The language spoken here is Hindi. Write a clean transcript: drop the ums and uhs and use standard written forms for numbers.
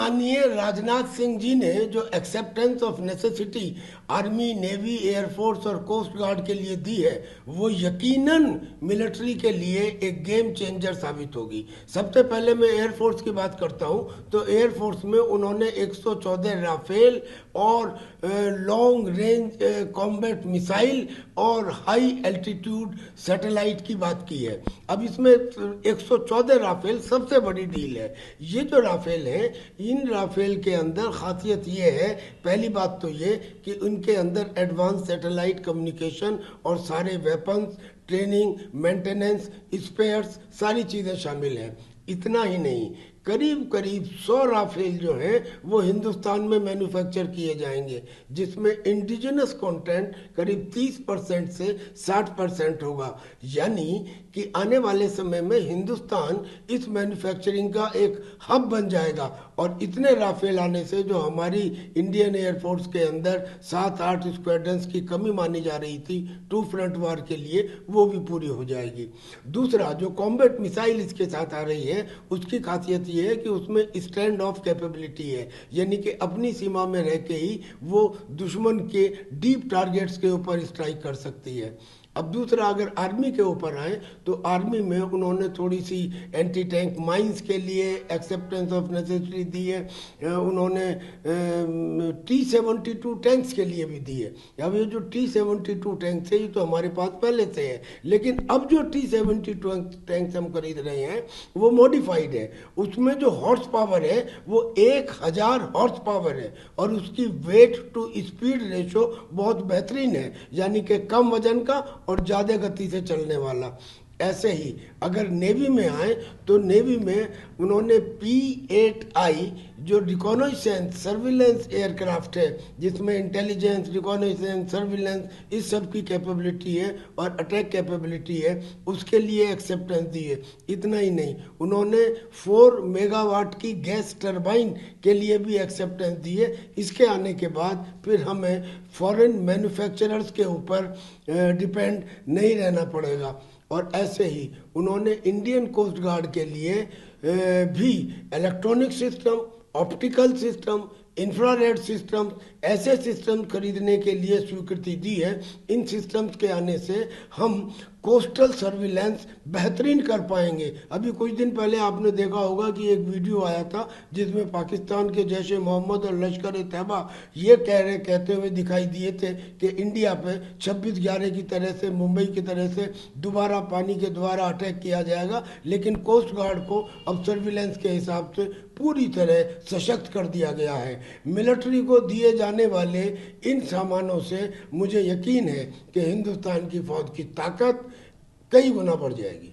माननीय राजनाथ सिंह जी ने जो acceptance of necessity army, navy, air force और कोस्ट गार्ड के लिए दी है, वो यकीनन मिलिट्री के लिए एक गेम चेंजर साबित होगी। सबसे पहले मैं एयरफोर्स की बात करता हूं, तो एयरफोर्स में उन्होंने 114 राफेल और लॉन्ग रेंज कॉम्बैट मिसाइल और हाई एल्टीट्यूड सैटेलाइट की बात की है। अब इसमें 114 राफेल सबसे बड़ी डील है। ये जो राफेल है, इन राफेल के अंदर खासियत ये है, पहली बात तो ये कि उनके अंदर एडवांस सैटेलाइट कम्युनिकेशन और सारे वेपन्स, ट्रेनिंग, मेंटेनेंस, स्पेयर्स, सारी चीज़ें शामिल हैं। इतना ही नहीं, करीब करीब 100 राफेल जो हैं वो हिंदुस्तान में मैन्युफैक्चर किए जाएंगे, जिसमें इंडिजिनस कंटेंट करीब 30% से 60% होगा। यानी कि आने वाले समय में हिंदुस्तान इस मैन्युफैक्चरिंग का एक हब बन जाएगा, और इतने राफेल आने से जो हमारी इंडियन एयरफोर्स के अंदर 7-8 स्क्वाड्रंस की कमी मानी जा रही थी टू फ्रंट वार के लिए, वो भी पूरी हो जाएगी। दूसरा, जो कॉम्बैट मिसाइल इसके साथ आ रही है, उसकी खासियत ये है कि उसमें स्टैंड ऑफ कैपेबिलिटी है, यानी कि अपनी सीमा में रह के ही वो दुश्मन के डीप टारगेट्स के ऊपर स्ट्राइक कर सकती है। अब दूसरा, अगर आर्मी के ऊपर आए तो आर्मी में उन्होंने थोड़ी सी एंटी टैंक माइंस के लिए एक्सेप्टेंस ऑफ नेसेसिटी दी है, उन्होंने T-72 टैंक्स के लिए भी दी है। अब ये जो T-72 टैंक्स है, ये तो हमारे पास पहले से है, लेकिन अब जो T-72 टैंक्स हम खरीद रहे हैं वो मॉडिफाइड है। उसमें जो हॉर्स पावर है वो 1000 हॉर्स पावर है, और उसकी वेट टू स्पीड रेशो बहुत बेहतरीन है, यानी कि कम वजन का और ज़्यादा गति से चलने वाला। ऐसे ही अगर नेवी में आए तो नेवी में उन्होंने P-8I जो रिकॉनाइसेंस सर्विलेंस एयरक्राफ्ट है, जिसमें इंटेलिजेंस, रिकॉनाइसेंस, सर्विलेंस, इस सब की कैपेबिलिटी है और अटैक कैपेबिलिटी है, उसके लिए एक्सेप्टेंस दी है। इतना ही नहीं, उन्होंने 4 मेगावाट की गैस टरबाइन के लिए भी एक्सेप्टेंस दी है। इसके आने के बाद फिर हमें फॉरेन मैन्युफैक्चरर्स के ऊपर डिपेंड नहीं रहना पड़ेगा। और ऐसे ही उन्होंने इंडियन कोस्ट गार्ड के लिए भी electronic system, optical system, infrared system, ऐसे सिस्टम खरीदने के लिए स्वीकृति दी है। इन सिस्टम्स के आने से हम कोस्टल सर्विलेंस बेहतरीन कर पाएंगे। अभी कुछ दिन पहले आपने देखा होगा कि एक वीडियो आया था जिसमें पाकिस्तान के जैश ए मोहम्मद और लश्कर ए तैयबा ये कहते हुए दिखाई दिए थे कि इंडिया पे 26/11 की तरह से, मुंबई की तरह से दोबारा पानी के द्वारा अटैक किया जाएगा। लेकिन कोस्ट गार्ड को अब सर्विलेंस के हिसाब से पूरी तरह सशक्त कर दिया गया है। मिलिट्री को दिए जाने वाले इन सामानों से मुझे यकीन है कि हिंदुस्तान की फौज की ताकत कई गुना बढ़ जाएगी।